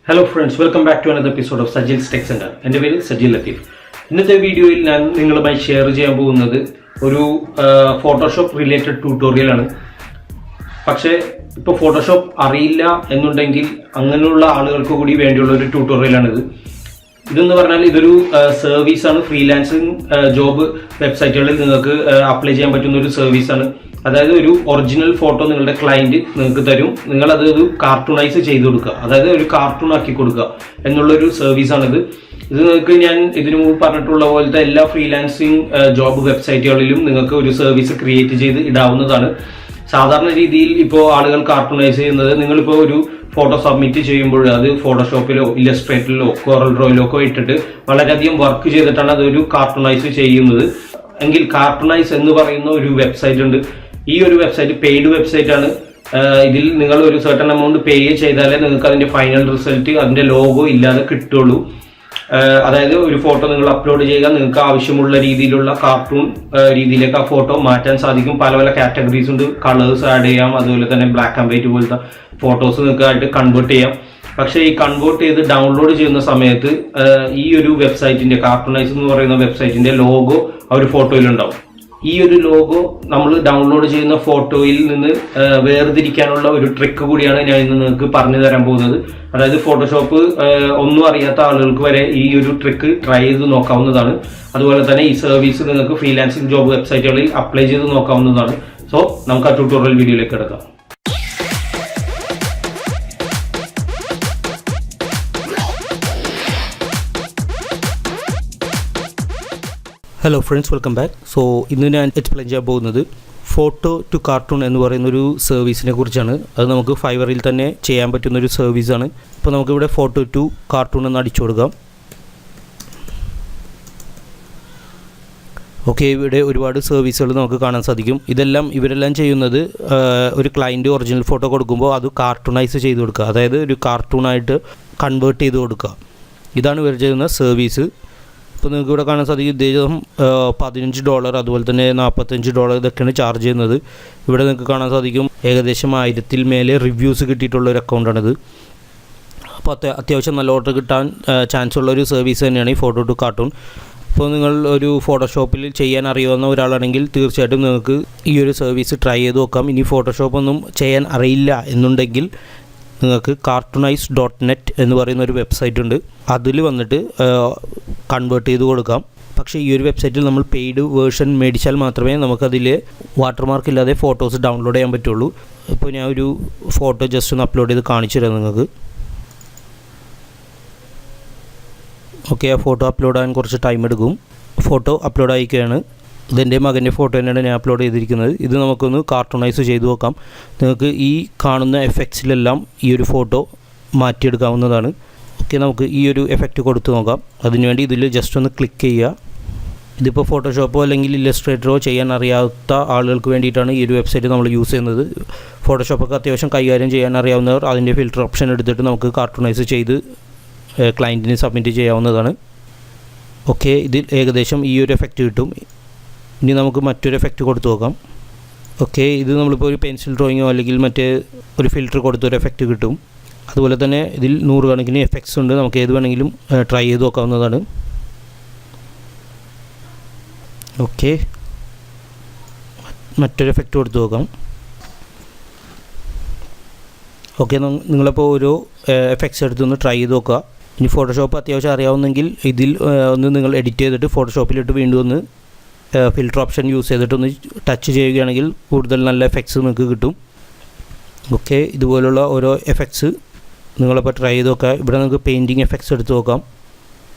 Hello friends, welcome back to another episode of Sajil's Tech Center. എൻ്റെ പേര് സജിൽ ലത്തീഫ്. ഇന്നത്തെ വീഡിയോയിൽ ഞാൻ നിങ്ങളുമായി ഷെയർ ചെയ്യാൻ പോകുന്നത് ഒരു ഫോട്ടോഷോപ്പ് റിലേറ്റഡ് ട്യൂട്ടോറിയലാണ്. പക്ഷേ ഇപ്പോൾ ഫോട്ടോഷോപ്പ് അറിയില്ല എന്നുണ്ടെങ്കിൽ അങ്ങനെയുള്ള ആളുകൾക്ക് കൂടി വേണ്ടിയുള്ള ഒരു ട്യൂട്ടോറിയലാണിത്. ഇതെന്ന് പറഞ്ഞാൽ ഇതൊരു സർവീസാണ്. ഫ്രീലാൻസിങ് ജോബ് വെബ്സൈറ്റുകളിൽ നിങ്ങൾക്ക് അപ്ലൈ ചെയ്യാൻ പറ്റുന്ന ഒരു സർവീസാണ്. അതായത് ഒരു ഒറിജിനൽ ഫോട്ടോ നിങ്ങളുടെ ക്ലയന്റ് നിങ്ങൾക്ക് തരും, നിങ്ങളത് ഒരു കാർട്ടൂണൈസ് ചെയ്ത് കൊടുക്കുക, അതായത് ഒരു കാർട്ടൂൺ ആക്കി കൊടുക്കുക എന്നുള്ളൊരു സർവീസാണിത്. ഇത് നിങ്ങൾക്ക് ഞാൻ ഇതിനു മുമ്പ് പറഞ്ഞിട്ടുള്ള പോലത്തെ എല്ലാ ഫ്രീലാൻസിങ് ജോബ് വെബ്സൈറ്റുകളിലും നിങ്ങൾക്ക് ഒരു സർവീസ് ക്രിയേറ്റ് ചെയ്ത് ഇടാവുന്നതാണ്. സാധാരണ രീതിയിൽ ഇപ്പോൾ ആളുകൾ കാർട്ടൂണൈസ് ചെയ്യുന്നത്, നിങ്ങളിപ്പോൾ ഒരു ഫോട്ടോ സബ്മിറ്റ് ചെയ്യുമ്പോൾ അത് ഫോട്ടോഷോപ്പിലോ ഇല്ലസ്ട്രേറ്ററിലോ കോറൽ ഡ്രോയിലോ ഒക്കെ ഇട്ടിട്ട് വളരെയധികം വർക്ക് ചെയ്തിട്ടാണ് അതൊരു കാർട്ടൂണൈസ് ചെയ്യുന്നത്. എങ്കിൽ കാർട്ടൂണൈസ് എന്ന് പറയുന്ന ഒരു വെബ്സൈറ്റ് ഉണ്ട്. ഈ ഒരു വെബ്സൈറ്റ് പെയ്ഡ് വെബ്സൈറ്റ് ആണ്. ഇതിൽ നിങ്ങൾ ഒരു സർട്ടൺ എമൗണ്ട് പേ ചെയ്താലേ നിങ്ങൾക്ക് അതിന്റെ ഫൈനൽ റിസൾട്ട്, അതിന്റെ ലോഗോ ഇല്ലാതെ കിട്ടുള്ളൂ. അതായത് ഒരു ഫോട്ടോ നിങ്ങൾ അപ്ലോഡ് ചെയ്യുക, നിങ്ങൾക്ക് ആവശ്യമുള്ള രീതിയിലുള്ള കാർട്ടൂൺ രീതിയിലേക്ക് ആ ഫോട്ടോ മാറ്റാൻ സാധിക്കും. പല പല കാറ്റഗറീസ് ഉണ്ട്, കളേഴ്സ് ആഡ് ചെയ്യാം, അതുപോലെ തന്നെ ബ്ലാക്ക് ആൻഡ് വൈറ്റ് പോലത്തെ ഫോട്ടോസ് നിങ്ങൾക്ക് ആയിട്ട് കൺവേർട്ട് ചെയ്യാം. പക്ഷേ ഈ കൺവേർട്ട് ചെയ്ത് ഡൗൺലോഡ് ചെയ്യുന്ന സമയത്ത് ഈ ഒരു വെബ്സൈറ്റിന്റെ, കാർട്ടൂണൈസ് എന്ന് പറയുന്ന വെബ്സൈറ്റിന്റെ ലോഗോ ആ ഒരു ഫോട്ടോയിലുണ്ടാവും. ഈ ഒരു ലോഗോ നമ്മൾ ഡൗൺലോഡ് ചെയ്യുന്ന ഫോട്ടോയിൽ നിന്ന് വേർതിരിക്കാനുള്ള ഒരു ട്രിക്ക് കൂടിയാണ് ഞാൻ ഇന്ന് നിങ്ങൾക്ക് പറഞ്ഞു തരാൻ പോകുന്നത്. അതായത് ഫോട്ടോഷോപ്പ് ഒന്നും അറിയാത്ത ആളുകൾക്ക് വരെ ഈ ഒരു ട്രിക്ക് ട്രൈ ചെയ്ത് നോക്കാവുന്നതാണ്. അതുപോലെ തന്നെ ഈ സർവീസ് നിങ്ങൾക്ക് ഫ്രീലാൻസിംഗ് ജോബ് വെബ്സൈറ്റുകളിൽ അപ്ലൈ ചെയ്ത് നോക്കാവുന്നതാണ്. സോ നമുക്ക് ആ ട്യൂട്ടോറിയൽ വീഡിയോയിലേക്ക് എടുക്കാം. Hello friends, welcome back. So ഇന്ന് ഞാൻ എക്സ്പ്ലെയിൻ ചെയ്യാൻ പോകുന്നത് ഫോട്ടോ ടു കാർട്ടൂൺ എന്ന് പറയുന്നൊരു സർവീസിനെ കുറിച്ചാണ്. അത് നമുക്ക് ഫൈവറിൽ തന്നെ ചെയ്യാൻ പറ്റുന്നൊരു സർവീസാണ്. അപ്പോൾ നമുക്കിവിടെ ഫോട്ടോ ടു കാർട്ടൂൺ എന്ന് അടിച്ചു കൊടുക്കാം. ഓക്കെ, ഇവിടെ ഒരുപാട് സർവീസുകൾ നമുക്ക് കാണാൻ സാധിക്കും. ഇവരെല്ലാം ചെയ്യുന്നത് ഒരു ക്ലയൻറ്റ് ഒറിജിനൽ ഫോട്ടോ കൊടുക്കുമ്പോൾ അത് കാർട്ടൂണൈസ് ചെയ്ത് കൊടുക്കുക, അതായത് ഒരു കാർട്ടൂണായിട്ട് കൺവേർട്ട് ചെയ്ത് കൊടുക്കുക. ഇതാണ് ഇവർ ചെയ്യുന്ന സർവീസ്. ഇപ്പോൾ നിങ്ങൾക്ക് ഇവിടെ കാണാൻ സാധിക്കും, ഇദ്ദേഹം $15, അതുപോലെ തന്നെ $45 ഇതൊക്കെയാണ് ചാർജ് ചെയ്യുന്നത്. ഇവിടെ നിങ്ങൾക്ക് കാണാൻ സാധിക്കും ഏകദേശം 1000-ൽ മേലെ റിവ്യൂസ് കിട്ടിയിട്ടുള്ള ഒരു അക്കൗണ്ടാണിത്. അപ്പോൾ അത്യാവശ്യം നല്ല ഓർഡർ കിട്ടാൻ ചാൻസ് ഉള്ള ഒരു സർവീസ് തന്നെയാണ് ഈ ഫോട്ടോ ടു കാർട്ടൂൺ. ഇപ്പോൾ നിങ്ങൾ ഒരു ഫോട്ടോഷോപ്പിൽ ചെയ്യാൻ അറിയാവുന്ന ഒരാളാണെങ്കിൽ തീർച്ചയായിട്ടും നിങ്ങൾക്ക് ഈ ഒരു സർവീസ് ട്രൈ ചെയ്ത് നോക്കാം. ഇനി ഫോട്ടോഷോപ്പൊന്നും ചെയ്യാൻ അറിയില്ല എന്നുണ്ടെങ്കിൽ നിങ്ങൾക്ക് cartoonize.net എന്ന് പറയുന്ന ഒരു വെബ്സൈറ്റ് ഉണ്ട്. അതിൽ വന്നിട്ട് കൺവേർട്ട് ചെയ്ത് കൊടുക്കാം. പക്ഷേ ഈ ഒരു വെബ്സൈറ്റിൽ നമ്മൾ പെയ്ഡ് വേർഷൻ മേടിച്ചാൽ മാത്രമേ നമുക്കതിൽ വാട്ടർമാർക്ക് ഇല്ലാതെ ഫോട്ടോസ് ഡൗൺലോഡ് ചെയ്യാൻ പറ്റുള്ളൂ. ഇപ്പോൾ ഞാൻ ഒരു ഫോട്ടോ ജസ്റ്റ് ഒന്ന് അപ്ലോഡ് ചെയ്ത് കാണിച്ചു തരാം നിങ്ങൾക്ക്. ഓക്കെ, ആ ഫോട്ടോ അപ്ലോഡ് ആകാൻ കുറച്ച് ടൈം എടുക്കും. ഫോട്ടോ അപ്ലോഡ് ആയിക്കുകയാണ്. ഇതെൻ്റെ മകൻ്റെ ഫോട്ടോ തന്നെയാണ് ഞാൻ അപ്ലോഡ് ചെയ്തിരിക്കുന്നത്. ഇത് നമുക്കൊന്ന് കാർട്ടൂണൈസ് ചെയ്ത് നോക്കാം. നിങ്ങൾക്ക് ഈ കാണുന്ന എഫക്ട്സിലെല്ലാം ഈ ഒരു ഫോട്ടോ മാറ്റിയെടുക്കാവുന്നതാണ്. ഓക്കെ, നമുക്ക് ഈ ഒരു എഫക്റ്റ് കൊടുത്ത് നോക്കാം. അതിനുവേണ്ടി ഇതിൽ ജസ്റ്റ് ഒന്ന് ക്ലിക്ക് ചെയ്യുക. ഇതിപ്പോൾ ഫോട്ടോഷോപ്പോ അല്ലെങ്കിൽ ഇല്ലസ്ട്രേറ്ററോ ചെയ്യാൻ അറിയാത്ത ആളുകൾക്ക് വേണ്ടിയിട്ടാണ് ഈ ഒരു വെബ്സൈറ്റ് നമ്മൾ യൂസ് ചെയ്യുന്നത്. ഫോട്ടോഷോപ്പൊക്കെ അത്യാവശ്യം കൈകാര്യം ചെയ്യാൻ അറിയാവുന്നവർ അതിൻ്റെ ഫിൽറ്റർ ഓപ്ഷൻ എടുത്തിട്ട് നമുക്ക് കാർട്ടൂണൈസ് ചെയ്ത് ക്ലയൻറ്റിന് സബ്മിറ്റ് ചെയ്യാവുന്നതാണ്. ഓക്കെ, ഇതിൽ ഏകദേശം ഈ ഒരു എഫക്റ്റ് കിട്ടും. ഇനി നമുക്ക് മറ്റൊരു എഫക്റ്റ് കൊടുത്തു നോക്കാം. ഓക്കെ, ഇത് നമ്മളിപ്പോൾ ഒരു പെൻസിൽ ഡ്രോയിങ്ങോ അല്ലെങ്കിൽ മറ്റേ ഒരു ഫിൽറ്റർ കൊടുത്തൊരു എഫക്റ്റ് കിട്ടും. അതുപോലെ തന്നെ ഇതിൽ 100 കണക്കിന് എഫക്ട്സ് ഉണ്ട്. നമുക്ക് ഏത് വേണമെങ്കിലും ട്രൈ ചെയ്ത് നോക്കാവുന്നതാണ്. ഓക്കെ, മറ്റൊരു എഫക്റ്റ് കൊടുത്തു നോക്കാം. ഓക്കെ, നിങ്ങളിപ്പോൾ ഓരോ എഫക്ട്സ് എടുത്തൊന്ന് ട്രൈ ചെയ്ത് നോക്കുക. ഇനി ഫോട്ടോഷോപ്പ് അത്യാവശ്യം അറിയാവുന്നെങ്കിൽ ഇതിൽ ഒന്ന് നിങ്ങൾ എഡിറ്റ് ചെയ്തിട്ട് ഫോട്ടോഷോപ്പിലിട്ട് വീണ്ടും ഒന്ന് ഫിൽറ്റർ ഓപ്ഷൻ യൂസ് ചെയ്തിട്ടൊന്ന് ടച്ച് ചെയ്യുകയാണെങ്കിൽ കൂടുതൽ നല്ല എഫക്ട്സ് നിങ്ങൾക്ക് കിട്ടും. ഓക്കെ, ഇതുപോലുള്ള ഓരോ എഫക്ട്സ് നിങ്ങളപ്പോൾ ട്രൈ ചെയ്ത് നോക്കുക. ഇവിടെ നിങ്ങൾക്ക് പെയിൻറ്റിങ് എഫക്ട്സ് എടുത്ത് നോക്കാം.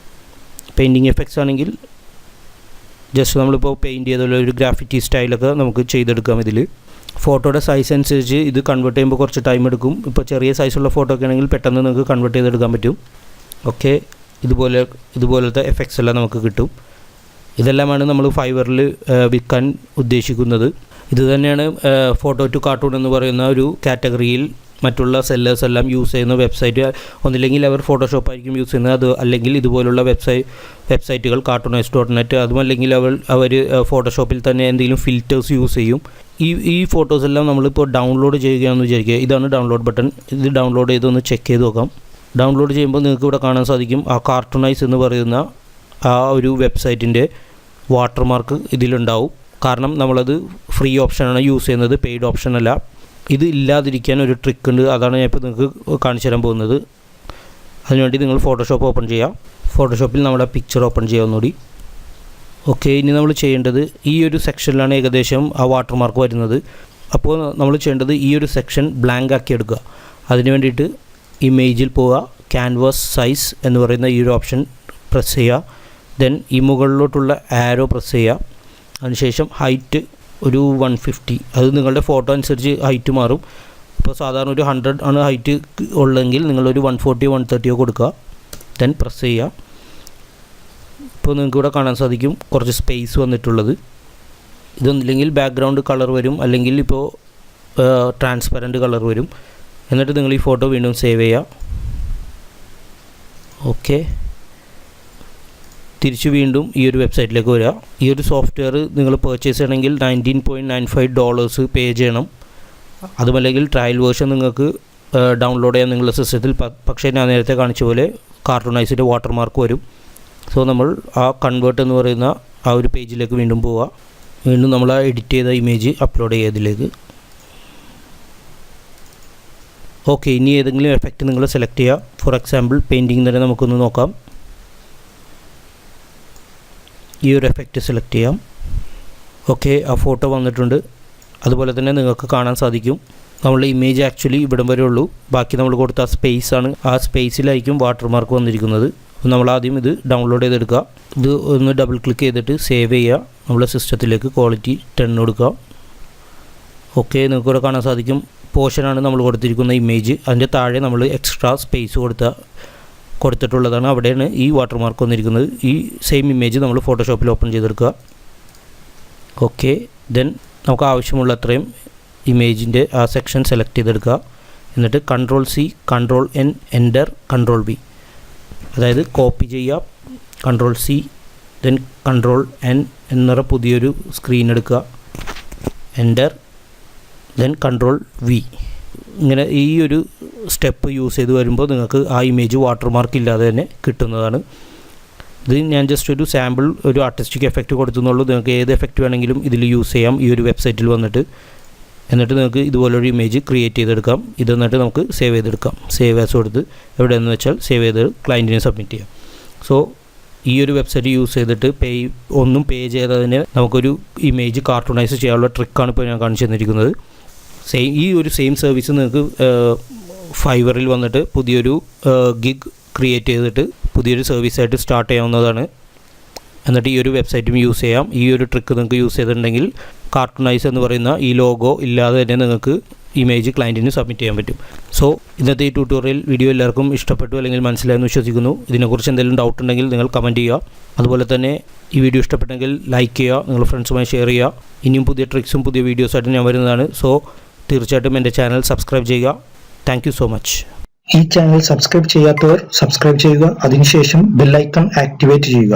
പെയിൻറ്റിങ് എഫക്ട്സ് ആണെങ്കിൽ ജസ്റ്റ് നമ്മളിപ്പോൾ പെയിൻറ്റ് ചെയ്തുള്ള ഒരു ഗ്രാഫിറ്റി സ്റ്റൈലൊക്കെ നമുക്ക് ചെയ്തെടുക്കാം. ഇതിൽ ഫോട്ടോയുടെ സൈസ് അനുസരിച്ച് ഇത് കൺവേർട്ട് ചെയ്യുമ്പോൾ കുറച്ച് ടൈം എടുക്കും. ഇപ്പോൾ ചെറിയ സൈസുള്ള ഫോട്ടോ ഒക്കെ ആണെങ്കിൽ പെട്ടെന്ന് നിങ്ങൾക്ക് കൺവേർട്ട് ചെയ്തെടുക്കാൻ പറ്റും. ഓക്കെ, ഇതുപോലത്തെ എഫക്ട്സ് എല്ലാം നമുക്ക് കിട്ടും. ഇതെല്ലാമാണ് നമ്മൾ ഫൈവറിൽ വിൽക്കാൻ ഉദ്ദേശിക്കുന്നത്. ഇത് തന്നെയാണ് ഫോട്ടോ ടു കാർട്ടൂൺ എന്ന് പറയുന്ന ഒരു കാറ്റഗറിയിൽ മറ്റുള്ള സെല്ലേഴ്സ് എല്ലാം യൂസ് ചെയ്യുന്ന വെബ്സൈറ്റ്. ഒന്നില്ലെങ്കിൽ അവർ ഫോട്ടോഷോപ്പ് ആയിരിക്കും യൂസ് ചെയ്യുന്നത്, അത് അല്ലെങ്കിൽ ഇതുപോലുള്ള വെബ്സൈറ്റുകൾ cartoonize.net, അതുമല്ലെങ്കിൽ അവർ ഫോട്ടോഷോപ്പിൽ തന്നെ എന്തെങ്കിലും ഫിൽറ്റേഴ്സ് യൂസ് ചെയ്യും. ഈ ഫോട്ടോസ് എല്ലാം നമ്മളിപ്പോൾ ഡൗൺലോഡ് ചെയ്യുകയാണെന്ന് വിചാരിക്കുക. ഇതാണ് ഡൗൺലോഡ് ബട്ടൺ. ഇത് ഡൗൺലോഡ് ചെയ്തൊന്ന് ചെക്ക് ചെയ്ത് നോക്കാം. ഡൗൺലോഡ് ചെയ്യുമ്പോൾ നിങ്ങൾക്ക് ഇവിടെ കാണാൻ സാധിക്കും ആ കാർട്ടൂണൈസ് എന്ന് പറയുന്ന ആ ഒരു വെബ്സൈറ്റിൻ്റെ വാട്ടർമാർക്ക് ഇതിലുണ്ടാവും. കാരണം നമ്മളത് ഫ്രീ ഓപ്ഷനാണ് യൂസ് ചെയ്യുന്നത്, പെയ്ഡ് ഓപ്ഷൻ അല്ല. ഇത് ഇല്ലാതിരിക്കാൻ ഒരു ട്രിക്ക് ഉണ്ട്, അതാണ് ഞാൻ ഇപ്പോൾ നിങ്ങൾക്ക് കാണിച്ചു തരാൻ പോകുന്നത്. അതിനുവേണ്ടി നിങ്ങൾ ഫോട്ടോഷോപ്പ് ഓപ്പൺ ചെയ്യുക. ഫോട്ടോഷോപ്പിൽ നമ്മുടെ പിക്ചർ ഓപ്പൺ ചെയ്യുക ഒന്നുകൂടി. ഓക്കെ, ഇനി നമ്മൾ ചെയ്യേണ്ടത് ഈ ഒരു സെക്ഷനിലാണ് ഏകദേശം ആ വാട്ടർമാർക്ക് വരുന്നത്. അപ്പോൾ നമ്മൾ ചെയ്യേണ്ടത് ഈ ഒരു സെക്ഷൻ ബ്ലാങ്ക് ആക്കി എടുക്കുക. അതിന് വേണ്ടിയിട്ട് ഇമേജിൽ പോവുക, ക്യാൻവാസ് സൈസ് എന്ന് പറയുന്ന ഈ ഒരു ഓപ്ഷൻ പ്രസ് ചെയ്യുക. ദെൻ ഈ മുകളിലോട്ടുള്ള ആരോ പ്രസ് ചെയ്യുക. അതിനുശേഷം ഹൈറ്റ് ഒരു 150, അത് നിങ്ങളുടെ ഫോട്ടോ അനുസരിച്ച് ഹൈറ്റ് മാറും. ഇപ്പോൾ സാധാരണ ഒരു 100 ആണ് ഹൈറ്റ് ഉള്ളെങ്കിൽ നിങ്ങളൊരു 140 130 കൊടുക്കുക. ദെൻ പ്രസ് ചെയ്യുക. ഇപ്പോൾ നിങ്ങൾക്ക് ഇവിടെ കാണാൻ സാധിക്കും കുറച്ച് സ്പേസ് വന്നിട്ടുള്ളത്. ഇതൊന്നില്ലെങ്കിൽ ബാക്ക്ഗ്രൗണ്ട് കളർ വരും, അല്ലെങ്കിൽ ഇപ്പോൾ ട്രാൻസ്പെറൻറ്റ് കളർ വരും. എന്നിട്ട് നിങ്ങൾ ഈ ഫോട്ടോ വീണ്ടും സേവ് ചെയ്യുക. ഓക്കെ, തിരിച്ച് വീണ്ടും ഈ ഒരു വെബ്സൈറ്റിലേക്ക് വരിക. ഈ ഒരു സോഫ്റ്റ്വെയർ നിങ്ങൾ പർച്ചേസ് ചെയ്യണമെങ്കിൽ $19.95 പേ ചെയ്യണം. അതുമല്ലെങ്കിൽ ട്രയൽ വേർഷൻ നിങ്ങൾക്ക് ഡൗൺലോഡ് ചെയ്യാൻ നിങ്ങളുടെ സിസ്റ്റത്തിൽ. പക്ഷേ ഞാൻ നേരത്തെ കാണിച്ച പോലെ കാർട്ടൂണൈസിൻ്റെ വാട്ടർമാർക്ക് വരും. സോ നമ്മൾ ആ കൺവേർട്ട് എന്ന് പറയുന്ന ആ ഒരു പേജിലേക്ക് വീണ്ടും പോവുക. വീണ്ടും നമ്മൾ ആ എഡിറ്റ് ചെയ്ത ഇമേജ് അപ്ലോഡ് ചെയ്യുക ഇതിലേക്ക്. ഓക്കെ, ഇനി ഏതെങ്കിലും എഫക്റ്റ് നിങ്ങൾ സെലക്ട് ചെയ്യുക. ഫോർ എക്സാമ്പിൾ പെയിൻറ്റിങ് തന്നെ നമുക്കൊന്ന് നോക്കാം. ഈ ഒരു എഫക്റ്റ് സെലക്ട് ചെയ്യാം. ഓക്കെ, ആ ഫോട്ടോ വന്നിട്ടുണ്ട്. അതുപോലെ തന്നെ നിങ്ങൾക്ക് കാണാൻ സാധിക്കും നമ്മളുടെ ഇമേജ് ആക്ച്വലി ഇവിടം വരെ ഉള്ളൂ. ബാക്കി നമ്മൾ കൊടുത്ത ആ സ്പേസാണ്, ആ സ്പേസിലായിരിക്കും വാട്ടർമാർക്ക് വന്നിരിക്കുന്നത്. നമ്മൾ ആദ്യം ഇത് ഡൗൺലോഡ് ചെയ്തെടുക്കുക. ഇത് ഒന്ന് ഡബിൾ ക്ലിക്ക് ചെയ്തിട്ട് സേവ് ചെയ്യുക. നമ്മുടെ സിസ്റ്റത്തിലേക്ക് ക്വാളിറ്റി 10 കൊടുക്കുക. ഓക്കെ, നിങ്ങൾക്ക് ഇവിടെ കാണാൻ സാധിക്കും പോർഷനാണ് നമ്മൾ കൊടുത്തിരിക്കുന്ന ഇമേജ്. അതിൻ്റെ താഴെ നമ്മൾ എക്സ്ട്രാ സ്പേസ് കൊടുത്തിട്ടുള്ളതാണ്. അവിടെയാണ് ഈ വാട്ടർമാർക്ക് വന്നിരിക്കുന്നത്. ഈ സെയിം ഇമേജ് നമ്മൾ ഫോട്ടോഷോപ്പിൽ ഓപ്പൺ ചെയ്തെടുക്കുക. ഓക്കെ, ദെൻ നമുക്ക് ആവശ്യമുള്ള അത്രയും ഇമേജിൻ്റെ ആ സെക്ഷൻ സെലക്ട് ചെയ്തെടുക്കുക. എന്നിട്ട് Ctrl+C, Ctrl+N, എൻ്റർ, Ctrl+V, അതായത് കോപ്പി ചെയ്യുക. Ctrl+C, ദെൻ Ctrl+N എന്നൊരു പുതിയൊരു സ്ക്രീൻ എടുക്കുക. Enter, then Ctrl+V. ഇങ്ങനെ ഈ ഒരു സ്റ്റെപ്പ് യൂസ് ചെയ്ത് വരുമ്പോൾ നിങ്ങൾക്ക് ആ ഇമേജ് വാട്ടർമാർക്ക് ഇല്ലാതെ തന്നെ കിട്ടുന്നതാണ്. ഇത് ഞാൻ ജസ്റ്റ് ഒരു സാമ്പിൾ, ഒരു ആർട്ടിസ്റ്റിക് എഫക്റ്റ് കൊടുത്തുന്നുള്ളൂ. നിങ്ങൾക്ക് ഏത് എഫക്റ്റ് വേണമെങ്കിലും ഇതിൽ യൂസ് ചെയ്യാം ഈ ഒരു വെബ്സൈറ്റിൽ വന്നിട്ട്. എന്നിട്ട് നിങ്ങൾക്ക് ഇതുപോലൊരു ഇമേജ് ക്രിയേറ്റ് ചെയ്തെടുക്കാം. ഇത് എന്നിട്ട് നമുക്ക് സേവ് ചെയ്തെടുക്കാം. സേവ് ആസ് കൊടുത്ത് എവിടെയെന്ന് വെച്ചാൽ സേവ് ചെയ്ത് ക്ലയൻറ്റിനെ സബ്മിറ്റ് ചെയ്യാം. സോ ഈ ഒരു വെബ്സൈറ്റ് യൂസ് ചെയ്തിട്ട് ഒന്നും പേ ചെയ്യാതെ നമുക്കൊരു ഇമേജ് കാർട്ടൂണൈസ് ചെയ്യാനുള്ള ട്രിക്കാണ് ഇപ്പോൾ ഞാൻ കാണിച്ചു തന്നിരിക്കുന്നത്. ഈ ഒരു സെയിം സർവീസ് നിങ്ങൾക്ക് ഫൈവറിൽ വന്നിട്ട് പുതിയൊരു ഗിഗ് ക്രിയേറ്റ് ചെയ്തിട്ട് പുതിയൊരു സർവീസായിട്ട് സ്റ്റാർട്ട് ചെയ്യാവുന്നതാണ്. എന്നിട്ട് ഈ ഒരു വെബ്സൈറ്റും യൂസ് ചെയ്യാം. ഈ ഒരു ട്രിക്ക് നിങ്ങൾക്ക് യൂസ് ചെയ്തിട്ടുണ്ടെങ്കിൽ കാർട്ടൂണൈസ് എന്ന് പറയുന്ന ഈ ലോഗോ ഇല്ലാതെ തന്നെ നിങ്ങൾക്ക് ഇമേജ് ക്ലയൻറ്റിന് സബ്മിറ്റ് ചെയ്യാൻ പറ്റും. സോ ഇന്നത്തെ ഈ ട്യൂട്ടോറിയൽ വീഡിയോ എല്ലാവർക്കും ഇഷ്ടപ്പെട്ടു അല്ലെങ്കിൽ മനസ്സിലായെന്ന് വിശ്വസിക്കുന്നു. ഇതിനെക്കുറിച്ച് എന്തെങ്കിലും ഡൗട്ട് ഉണ്ടെങ്കിൽ നിങ്ങൾ കമൻറ്റ് ചെയ്യുക. അതുപോലെ തന്നെ ഈ വീഡിയോ ഇഷ്ടപ്പെട്ടെങ്കിൽ ലൈക്ക് ചെയ്യുക, നിങ്ങളുടെ ഫ്രണ്ട്സുമായി ഷെയർ ചെയ്യുക. ഇനിയും പുതിയ ട്രിക്സും പുതിയ വീഡിയോസായിട്ട് ഞാൻ വരുന്നതാണ്. സോ തീർച്ചയായിട്ടും എൻ്റെ ചാനൽ സബ്സ്ക്രൈബ് ചെയ്യുക. Thank you so much. ഈ ചാനൽ സബ്സ്ക്രൈബ് ചെയ്യാത്തവർ സബ്സ്ക്രൈബ് ചെയ്യുക. അതിനുശേഷം ബെൽ ഐക്കൺ ആക്ടിവേറ്റ് ചെയ്യുക.